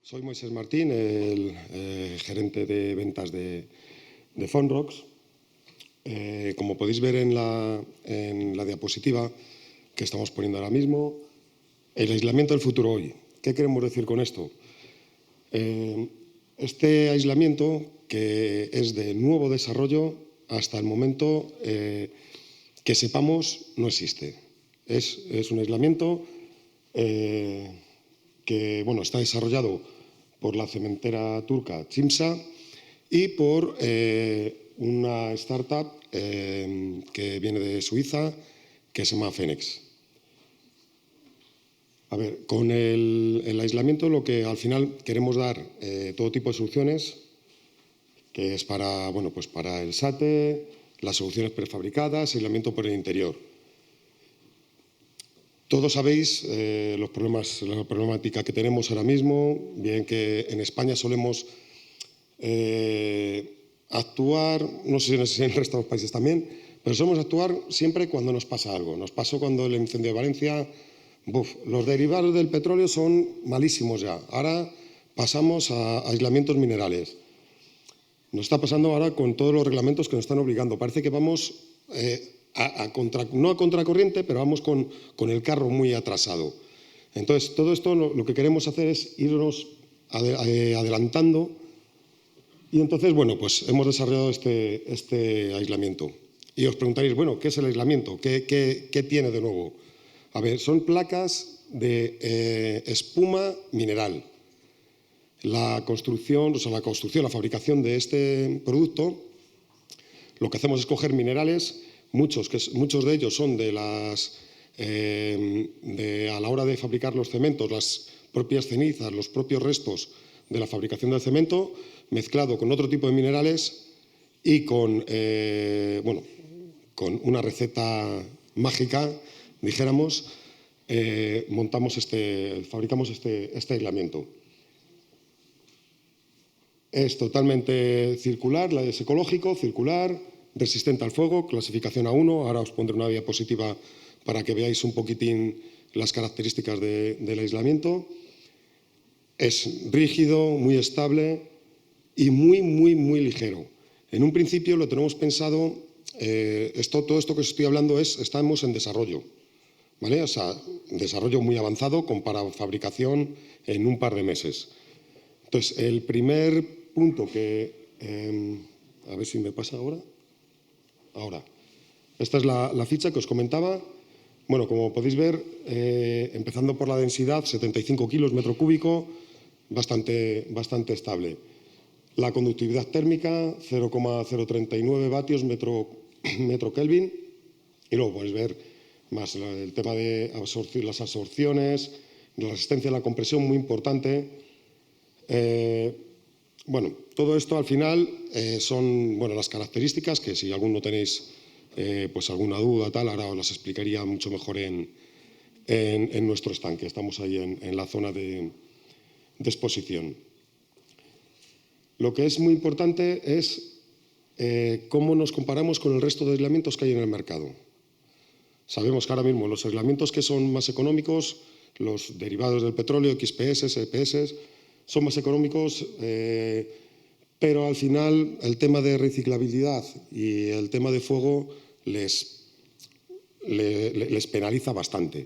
Soy Moisés Martín, el gerente de ventas de Fonrox. Como podéis ver en la diapositiva que estamos poniendo ahora mismo, el aislamiento del futuro hoy. ¿Qué queremos decir con esto? Este aislamiento, que es de nuevo desarrollo, hasta el momento que sepamos no existe. Es un aislamiento que está desarrollado por la cementera turca Çimsa y por una startup que viene de Suiza, que se llama Fenix. A ver, con el aislamiento lo que al final queremos dar todo tipo de soluciones, que es para el SATE, las soluciones prefabricadas, aislamiento por el interior. Todos sabéis la problemática que tenemos ahora mismo, bien que en España solemos actuar, no sé si en el resto de los países también, pero solemos actuar siempre cuando nos pasa algo. Nos pasó cuando el incendio de Valencia. Los derivados del petróleo son malísimos ya. Ahora pasamos a aislamientos minerales. Nos está pasando ahora con todos los reglamentos que nos están obligando. Parece que vamos no a contracorriente, pero vamos con el carro muy atrasado. Entonces, todo esto lo que queremos hacer es irnos adelantando y entonces, hemos desarrollado este aislamiento. Y os preguntaréis, ¿qué es el aislamiento? ¿Qué tiene de nuevo? A ver, son placas de espuma mineral. La fabricación de este producto, lo que hacemos es coger minerales. Muchos de ellos son a la hora de fabricar los cementos, las propias cenizas, los propios restos de la fabricación del cemento, mezclado con otro tipo de minerales y con una receta mágica, dijéramos, fabricamos este aislamiento. Es totalmente circular, es ecológico, circular, resistente al fuego, clasificación A1. Ahora os pondré una diapositiva para que veáis un poquitín las características del aislamiento. Es rígido, muy estable y muy, muy, muy ligero. En un principio lo tenemos pensado, todo esto que os estoy hablando estamos en desarrollo, ¿vale? O sea, desarrollo muy avanzado para fabricación en un par de meses. Entonces, el primer punto a ver si me pasa ahora. Esta es la ficha que os comentaba. Como podéis ver, empezando por la densidad, 75 kilos metro cúbico, bastante estable. La conductividad térmica, 0,039 vatios metro Kelvin. Y luego podéis ver más el tema de las absorciones, la resistencia a la compresión, muy importante. Todo esto al final son las características que, si alguno tenéis alguna duda, ahora os las explicaría mucho mejor en nuestro estanque. Estamos ahí en la zona de exposición. Lo que es muy importante es cómo nos comparamos con el resto de aislamientos que hay en el mercado. Sabemos que ahora mismo los aislamientos que son más económicos, los derivados del petróleo, XPS, EPS, son más económicos, pero al final el tema de reciclabilidad y el tema de fuego les penaliza bastante.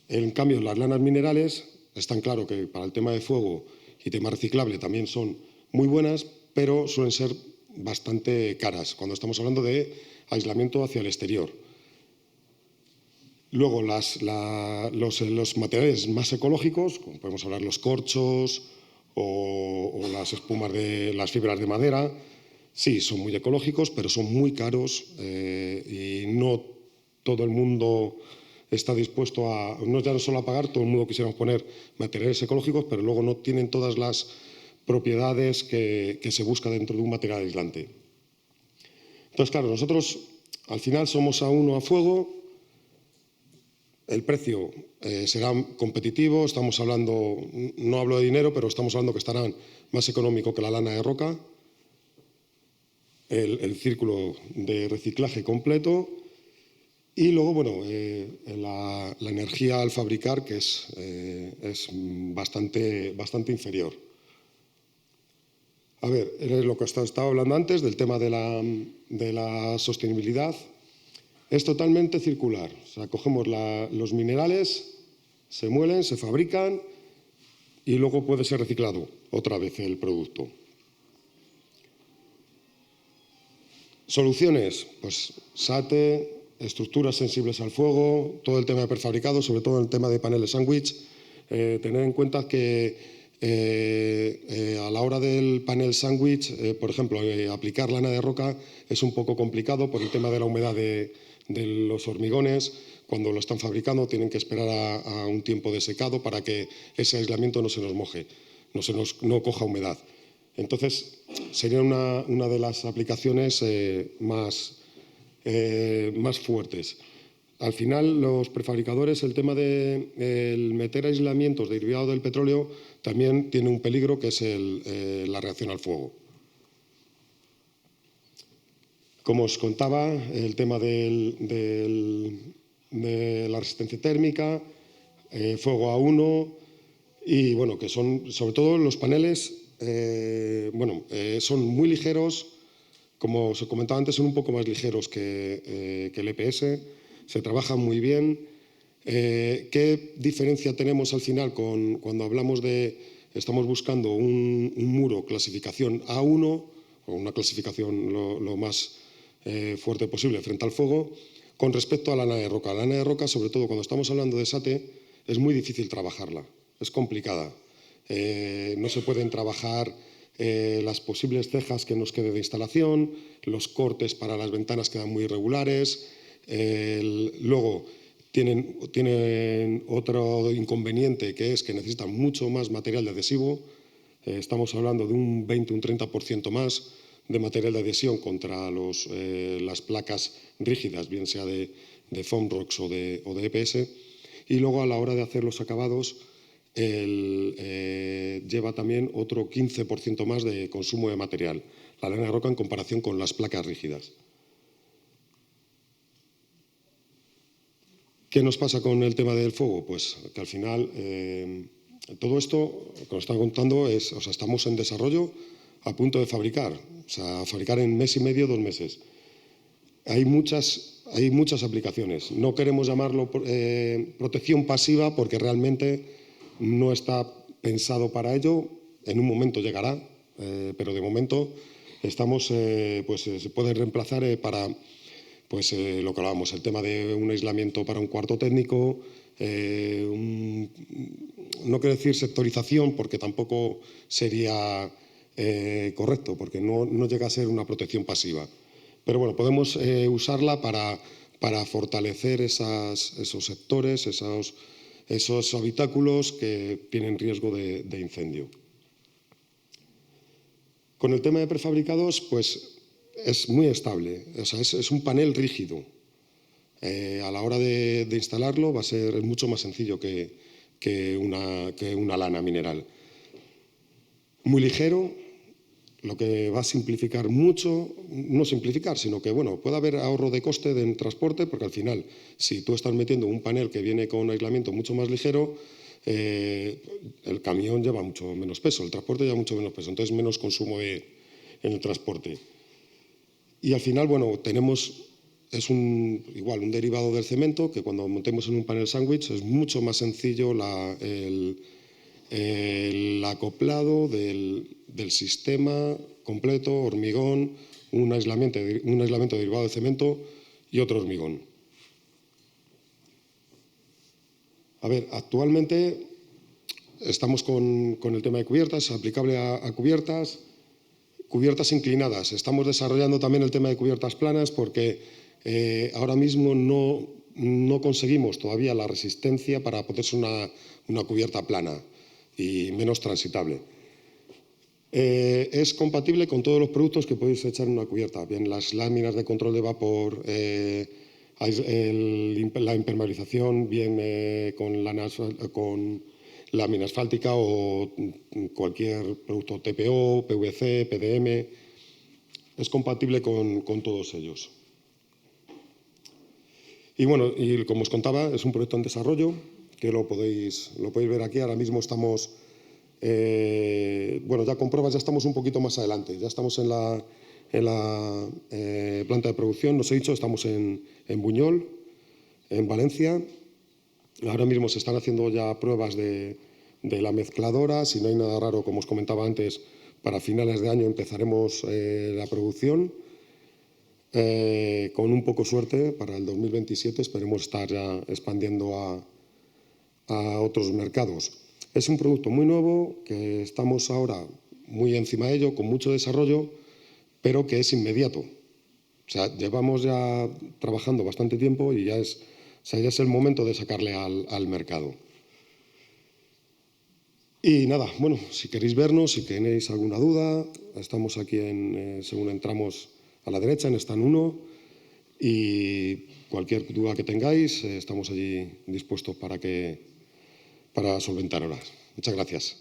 En cambio, las lanas minerales están claro que para el tema de fuego y tema reciclable también son muy buenas, pero suelen ser bastante caras cuando estamos hablando de aislamiento hacia el exterior. Luego, los materiales más ecológicos, como podemos hablar los corchos o las espumas de las fibras de madera, sí, son muy ecológicos, pero son muy caros y no todo el mundo está dispuesto no solo a pagar, todo el mundo quisiéramos poner materiales ecológicos, pero luego no tienen todas las propiedades que se busca dentro de un material aislante. Entonces, claro, nosotros al final somos A1 a fuego. El precio será competitivo, estamos hablando, no hablo de dinero, pero estamos hablando que estarán más económico que la lana de roca. El círculo de reciclaje completo. Y luego, bueno, la energía al fabricar, que es bastante inferior. A ver, lo que estaba hablando antes del tema de la sostenibilidad. Es totalmente circular. O sea, cogemos los minerales, se muelen, se fabrican y luego puede ser reciclado otra vez el producto. Soluciones, pues SATE, estructuras sensibles al fuego, todo el tema de prefabricado, sobre todo el tema de paneles sándwich. Tener en cuenta que a la hora del panel sándwich, por ejemplo, aplicar lana de roca es un poco complicado por el tema de la humedad de los hormigones. Cuando lo están fabricando tienen que esperar a un tiempo de secado para que ese aislamiento no se nos moje, no coja humedad. Entonces, sería una de las aplicaciones más fuertes. Al final, los prefabricadores, el tema de meter aislamientos derivados del petróleo también tiene un peligro, que es la reacción al fuego. Como os contaba, el tema de la resistencia térmica, fuego A1 y, bueno, que son, sobre todo los paneles, son muy ligeros. Como os comentaba antes, son un poco más ligeros que el EPS, se trabajan muy bien. ¿Qué diferencia tenemos al final cuando hablamos estamos buscando un muro clasificación A1, o una clasificación lo más fuerte posible frente al fuego, con respecto a la lana de roca? La lana de roca, sobre todo cuando estamos hablando de SATE, es muy difícil trabajarla, es complicada. No se pueden trabajar las posibles cejas que nos quede de instalación, los cortes para las ventanas quedan muy irregulares. Luego tienen otro inconveniente, que es que necesitan mucho más material de adhesivo. Estamos hablando de un 20, un 30% más de material de adhesión contra las placas rígidas, bien sea de foam rocks o de EPS. Y luego, a la hora de hacer los acabados, lleva también otro 15% más de consumo de material, la lana de roca, en comparación con las placas rígidas. ¿Qué nos pasa con el tema del fuego? Pues que al final todo esto que os estaba contando estamos en desarrollo, a punto de fabricar, fabricar en mes y medio, 2 meses. Hay muchas aplicaciones. No queremos llamarlo protección pasiva, porque realmente no está pensado para ello. En un momento llegará, pero de momento se puede reemplazar para lo que hablábamos, el tema de un aislamiento para un cuarto técnico, no quiero decir sectorización, porque tampoco sería correcto, porque no llega a ser una protección pasiva. Pero bueno, podemos usarla para fortalecer esos sectores, esos habitáculos que tienen riesgo de incendio. Con el tema de prefabricados, pues es muy estable, es un panel rígido. A la hora de instalarlo va a ser mucho más sencillo que una lana mineral. Muy ligero, lo que va a simplificar mucho, no simplificar, sino que puede haber ahorro de coste en transporte, porque al final, si tú estás metiendo un panel que viene con un aislamiento mucho más ligero, el camión lleva mucho menos peso, el transporte lleva mucho menos peso, entonces menos consumo en el transporte. Y al final, es igual un derivado del cemento, que cuando montemos en un panel sándwich es mucho más sencillo el acoplado del sistema completo, hormigón, un aislamiento derivado de cemento y otro hormigón. A ver, actualmente estamos con el tema de cubiertas, aplicable a cubiertas inclinadas. Estamos desarrollando también el tema de cubiertas planas, porque ahora mismo no conseguimos todavía la resistencia para poder ser una cubierta plana y menos transitable. Es compatible con todos los productos que podéis echar en una cubierta, bien las láminas de control de vapor, la impermeabilización, bien con lámina asfáltica o cualquier producto TPO, PVC, PDM. Es compatible con todos ellos. Y bueno, y como os contaba, es un proyecto en desarrollo, que lo podéis ver aquí. Ahora mismo estamos, bueno, ya con pruebas ya estamos un poquito más adelante. Ya estamos en la planta de producción, os he dicho, estamos en Buñol, en Valencia. Ahora mismo se están haciendo ya pruebas de la mezcladora. Si no hay nada raro, como os comentaba antes, para finales de año empezaremos la producción. Con un poco suerte, para el 2027 esperemos estar ya expandiendo a otros mercados. Es un producto muy nuevo, que estamos ahora muy encima de ello, con mucho desarrollo, pero que es inmediato. O sea, llevamos ya trabajando bastante tiempo y ya es el momento de sacarle al mercado. Y nada, bueno, si queréis vernos, si tenéis alguna duda, estamos aquí según entramos a la derecha, en stand 1, y cualquier duda que tengáis, estamos allí dispuestos para solventarlas. Muchas gracias.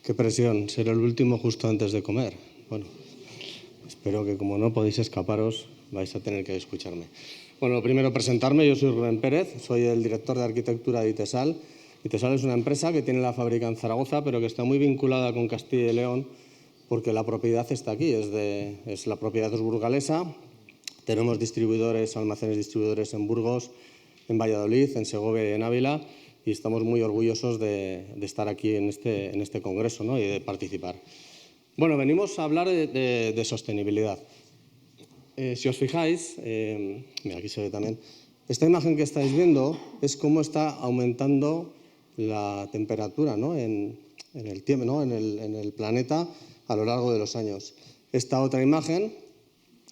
Qué presión, ser el último justo antes de comer. Bueno, espero que como no podéis escaparos, vais a tener que escucharme. Bueno, primero presentarme, yo soy Rubén Pérez, soy el director de arquitectura de Itesal. Itesal es una empresa que tiene la fábrica en Zaragoza, pero que está muy vinculada con Castilla y León, porque la propiedad está aquí, es la propiedad burgalesa. Tenemos distribuidores, almacenes distribuidores en Burgos, en Valladolid, en Segovia y en Ávila, y estamos muy orgullosos de estar aquí en este congreso, ¿no?, y de participar. Bueno, venimos a hablar de sostenibilidad. Si os fijáis, mira, aquí se ve también, esta imagen que estáis viendo es cómo está aumentando la temperatura, ¿no?, en el tiempo, ¿no?, en el planeta a lo largo de los años. Esta otra imagen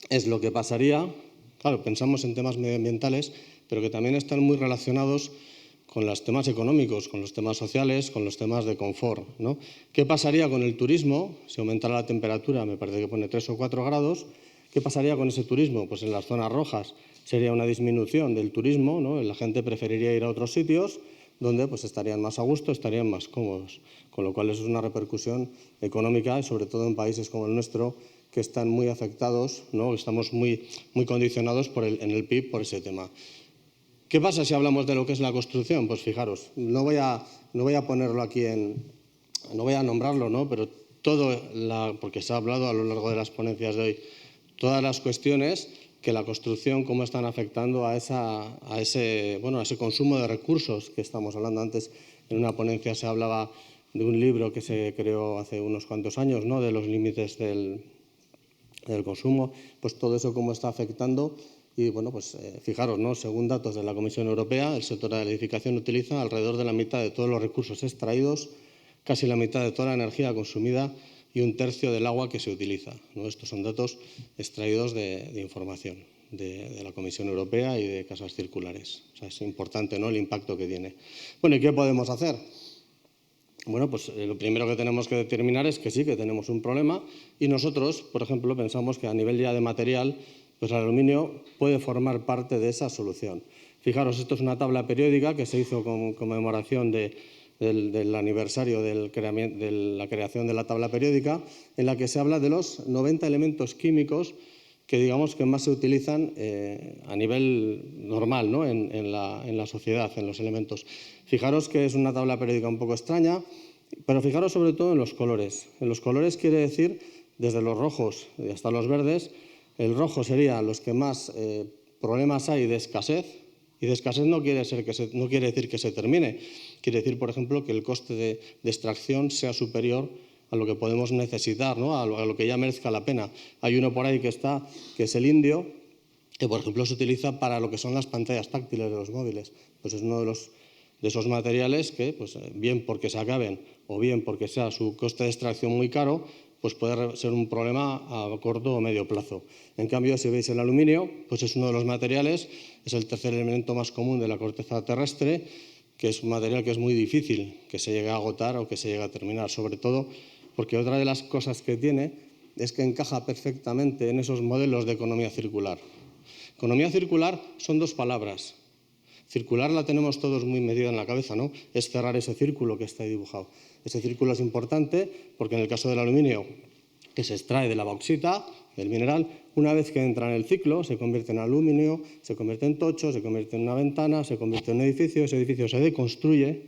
es lo que pasaría, claro, pensamos en temas medioambientales, pero que también están muy relacionados con los temas económicos, con los temas sociales, con los temas de confort, ¿no? ¿Qué pasaría con el turismo si aumentara la temperatura? Me parece que pone 3 o 4 grados. ¿Qué pasaría con ese turismo? Pues en las zonas rojas sería una disminución del turismo, ¿no? La gente preferiría ir a otros sitios donde pues estarían más a gusto, estarían más cómodos, con lo cual eso es una repercusión económica, y sobre todo en países como el nuestro, que están muy afectados, ¿no? Estamos muy condicionados en el PIB por ese tema. ¿Qué pasa si hablamos de lo que es la construcción? Pues fijaros, no voy a ponerlo aquí no voy a nombrarlo, ¿no?, pero porque se ha hablado a lo largo de las ponencias de hoy, todas las cuestiones que la construcción, cómo están afectando a ese consumo de recursos que estamos hablando antes. En una ponencia se hablaba de un libro que se creó hace unos cuantos años, ¿no?, de los límites del consumo, pues todo eso cómo está afectando. Y bueno, pues fijaros, ¿no?, según datos de la Comisión Europea, el sector de la edificación utiliza alrededor de la mitad de todos los recursos extraídos, casi la mitad de toda la energía consumida y 1/3 del agua que se utiliza, ¿no? Estos son datos extraídos de información de la Comisión Europea y de casas circulares. O sea, es importante, ¿no?, el impacto que tiene. Bueno, ¿y qué podemos hacer? Bueno, pues lo primero que tenemos que determinar es que sí, que tenemos un problema, y nosotros, por ejemplo, pensamos que a nivel ya de material, pues el aluminio puede formar parte de esa solución. Fijaros, esto es una tabla periódica que se hizo con conmemoración del aniversario de la creación de la tabla periódica, en la que se habla de los 90 elementos químicos que digamos que más se utilizan a nivel normal, ¿no?, en la sociedad, en los elementos. Fijaros que es una tabla periódica un poco extraña, pero fijaros sobre todo en los colores. En los colores quiere decir desde los rojos hasta los verdes. El rojo serían los que más problemas hay de escasez, y de escasez no quiere decir que se termine. Quiere decir, por ejemplo, que el coste de extracción sea superior a lo que podemos necesitar, ¿no?, a lo que ya merezca la pena. Hay uno por ahí que es el indio, que por ejemplo se utiliza para lo que son las pantallas táctiles de los móviles. Pues es uno de esos materiales que, pues, bien porque se acaben o bien porque sea su coste de extracción muy caro, pues puede ser un problema a corto o medio plazo. En cambio, si veis el aluminio, pues es uno de los materiales, es el tercer elemento más común de la corteza terrestre, que es un material que es muy difícil que se llegue a agotar o que se llegue a terminar, sobre todo porque otra de las cosas que tiene es que encaja perfectamente en esos modelos de economía circular. Economía circular son 2 palabras. Circular la tenemos todos muy medida en la cabeza, ¿no? Es cerrar ese círculo que está ahí dibujado. Ese círculo es importante porque en el caso del aluminio, que se extrae de la bauxita, del mineral, una vez que entra en el ciclo, se convierte en aluminio, se convierte en tocho, se convierte en una ventana, se convierte en un edificio, ese edificio se deconstruye,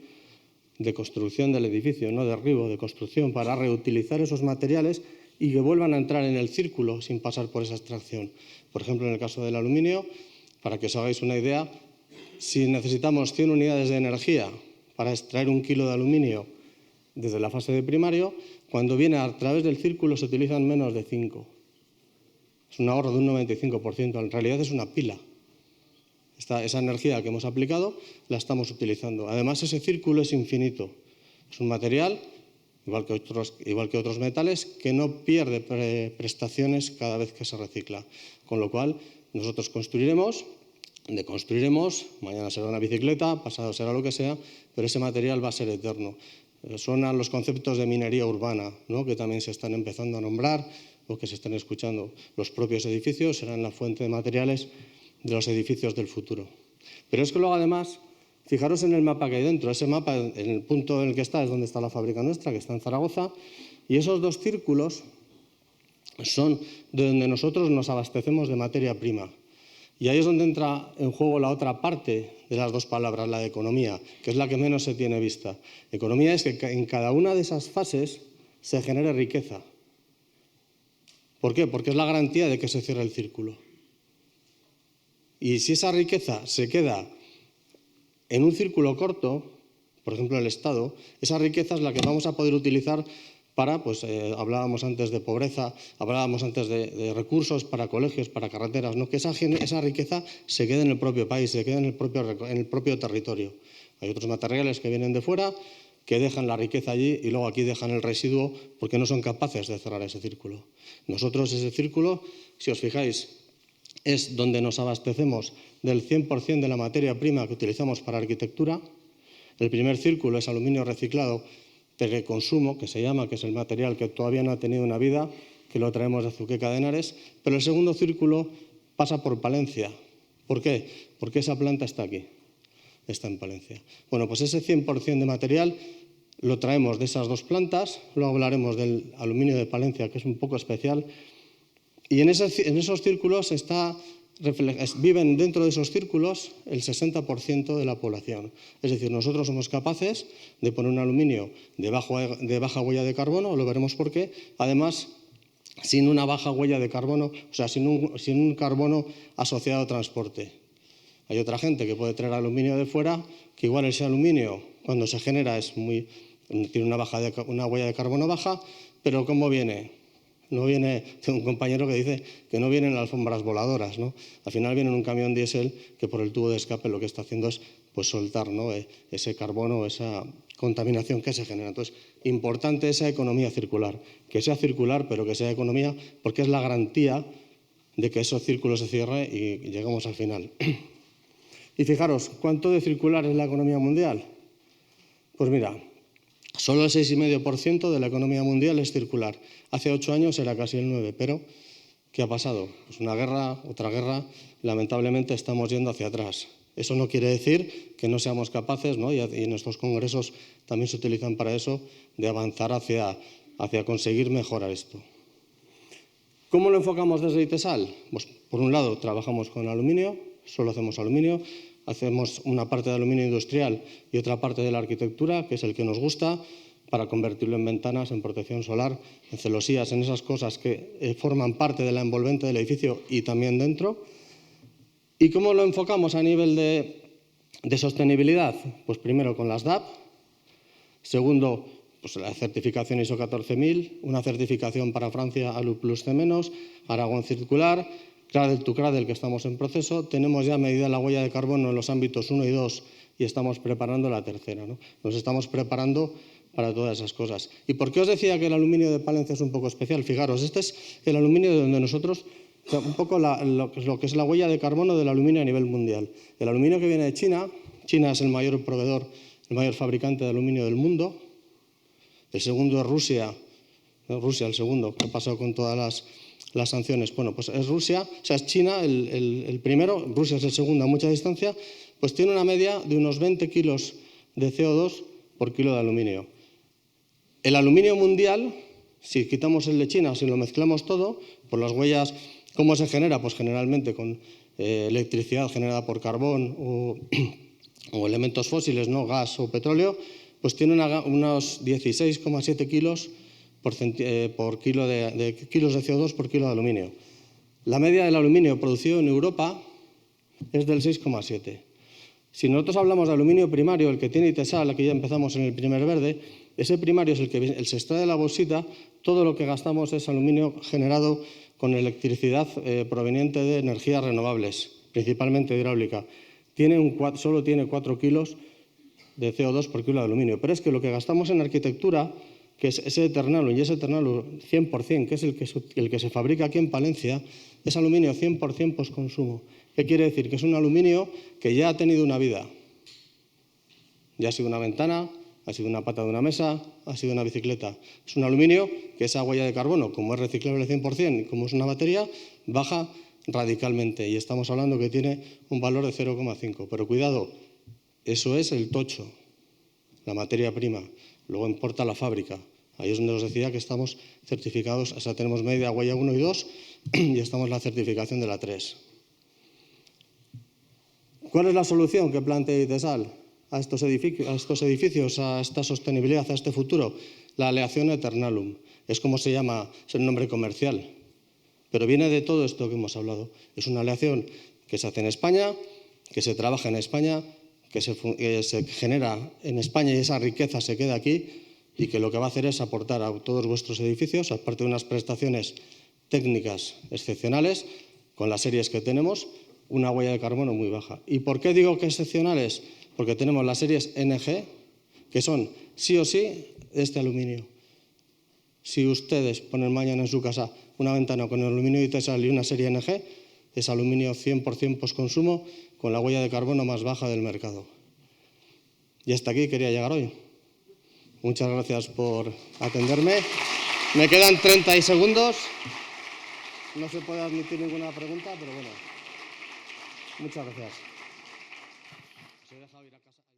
deconstrucción del edificio, no derribo, de construcción, para reutilizar esos materiales y que vuelvan a entrar en el círculo sin pasar por esa extracción. Por ejemplo, en el caso del aluminio, para que os hagáis una idea, si necesitamos 100 unidades de energía para extraer 1 kilo de aluminio desde la fase de primario, cuando viene a través del círculo se utilizan menos de 5. Es un ahorro de un 95%. En realidad es una pila. Esa energía que hemos aplicado la estamos utilizando. Además, ese círculo es infinito. Es un material, igual que otros metales, que no pierde prestaciones cada vez que se recicla. Con lo cual, nosotros construiremos, deconstruiremos, mañana será una bicicleta, pasado será lo que sea, pero ese material va a ser eterno. Suenan los conceptos de minería urbana, ¿no?, que también se están empezando a nombrar o que se están escuchando. Los propios edificios serán la fuente de materiales de los edificios del futuro. Pero es que luego, además, fijaros en el mapa que hay dentro. Ese mapa, en el punto en el que está, es donde está la fábrica nuestra, que está en Zaragoza, y esos 2 círculos son de donde nosotros nos abastecemos de materia prima. Y ahí es donde entra en juego la otra parte de las 2 palabras, la de economía, que es la que menos se tiene vista. Economía es que en cada una de esas fases se genere riqueza. ¿Por qué? Porque es la garantía de que se cierre el círculo. Y si esa riqueza se queda en un círculo corto, por ejemplo el Estado, esa riqueza es la que vamos a poder utilizar para, hablábamos antes de pobreza, hablábamos antes de recursos para colegios, para carreteras, ¿no? Que esa riqueza se quede en el propio país, se quede en el propio territorio. Hay otros materiales que vienen de fuera, que dejan la riqueza allí y luego aquí dejan el residuo porque no son capaces de cerrar ese círculo. Nosotros ese círculo, si os fijáis, es donde nos abastecemos del 100% de la materia prima que utilizamos para arquitectura. El primer círculo es aluminio reciclado de consumo, que se llama, que es el material que todavía no ha tenido una vida, que lo traemos de Azuqueca de Henares, pero el segundo círculo pasa por Palencia. ¿Por qué? Porque esa planta está aquí, está en Palencia. Bueno, pues ese 100% de material lo traemos de esas 2 plantas, luego hablaremos del aluminio de Palencia, que es un poco especial, y en esos círculos viven dentro de esos círculos el 60% de la población. Es decir, nosotros somos capaces de poner un aluminio de baja huella de carbono, lo veremos por qué, además sin una baja huella de carbono, o sea, sin un carbono asociado a transporte. Hay otra gente que puede traer aluminio de fuera, que igual ese aluminio, cuando se genera, tiene una huella de carbono baja, pero ¿cómo viene? No viene, tengo un compañero que dice que no vienen alfombras voladoras, ¿no? Al final viene en un camión diésel que por el tubo de escape lo que está haciendo es soltar, ¿no?, ese carbono, esa contaminación que se genera. Entonces, importante esa economía circular, que sea circular, pero que sea economía, porque es la garantía de que esos círculos se cierren y llegamos al final. Y fijaros, ¿cuánto de circular es la economía mundial? Pues mira, solo el 6,5% de la economía mundial es circular. Hace 8 años era casi el 9%, pero ¿qué ha pasado? Pues una guerra, otra guerra, lamentablemente estamos yendo hacia atrás. Eso no quiere decir que no seamos capaces, ¿no?, y en estos congresos también se utilizan para eso, de avanzar hacia conseguir mejorar esto. ¿Cómo lo enfocamos desde ITESAL? Pues por un lado trabajamos con aluminio, solo hacemos aluminio. Hacemos una parte de aluminio industrial y otra parte de la arquitectura, que es el que nos gusta, para convertirlo en ventanas, en protección solar, en celosías, en esas cosas que forman parte de la envolvente del edificio y también dentro. ¿Y cómo lo enfocamos a nivel de sostenibilidad? Pues primero con las DAP, segundo, pues la certificación ISO 14000, una certificación para Francia ALU Plus C-, Aragón Circular, Cradle to Cradle, que estamos en proceso. Tenemos ya medida la huella de carbono en los ámbitos 1 y 2 y estamos preparando la tercera, ¿no? Nos estamos preparando para todas esas cosas. ¿Y por qué os decía que el aluminio de Palencia es un poco especial? Fijaros, este es el aluminio de donde nosotros, un poco lo que es la huella de carbono del aluminio a nivel mundial. El aluminio que viene de China, China es el mayor proveedor, el mayor fabricante de aluminio del mundo. El segundo es Rusia, el segundo, que ha pasado con todas las sanciones. Bueno, pues es Rusia, o sea, es China el primero, Rusia es el segundo a mucha distancia, pues tiene una media de unos 20 kilos de CO2 por kilo de aluminio. El aluminio mundial, si quitamos el de China, si lo mezclamos todo, por las huellas ¿Cómo se genera? Pues generalmente con electricidad generada por carbón o elementos fósiles, ¿no? Gas o petróleo, pues tiene unos 16,7 kilos por kilo de CO2 por kilo de aluminio. La media del aluminio producido en Europa es del 6,7. Si nosotros hablamos de aluminio primario, el que tiene Itesal, aquí ya empezamos en el primer verde, ese primario es el que se extrae de la bolsita. Todo lo que gastamos es aluminio generado con electricidad proveniente de energías renovables, principalmente hidráulica. Solo tiene 4 kilos de CO2 por kilo de aluminio. Pero es que lo que gastamos en arquitectura, que es ese Eternalum, y ese Eternalum 100%, que es el que se fabrica aquí en Palencia, es aluminio 100% postconsumo. ¿Qué quiere decir? Que es un aluminio que ya ha tenido una vida. Ya ha sido una ventana, ha sido una pata de una mesa, ha sido una bicicleta. Es un aluminio que esa huella de carbono, como es reciclable 100% y como es una batería, baja radicalmente. Y estamos hablando que tiene un valor de 0,5. Pero cuidado, eso es el tocho, la materia prima. Luego importa la fábrica. Ahí es donde os decía que estamos certificados, o sea, tenemos media huella 1 y 2 y estamos en la certificación de la 3. ¿Cuál es la solución que plantea Itesal a estos edificios, a esta sostenibilidad, a este futuro? La aleación Eternalum. Es como se llama, es el nombre comercial. Pero viene de todo esto que hemos hablado. Es una aleación que se hace en España, que se trabaja en España, que se genera en España y esa riqueza se queda aquí y que lo que va a hacer es aportar a todos vuestros edificios, aparte de unas prestaciones técnicas excepcionales, con las series que tenemos, una huella de carbono muy baja. ¿Y por qué digo que excepcionales? Porque tenemos las series NG, que son sí o sí este aluminio. Si ustedes ponen mañana en su casa una ventana con aluminio Itesal y una serie NG, es aluminio 100% postconsumo con la huella de carbono más baja del mercado. Y hasta aquí quería llegar hoy. Muchas gracias por atenderme. Me quedan 30 segundos. No se puede admitir ninguna pregunta, pero bueno. Muchas gracias. Os he dejado ir a casa.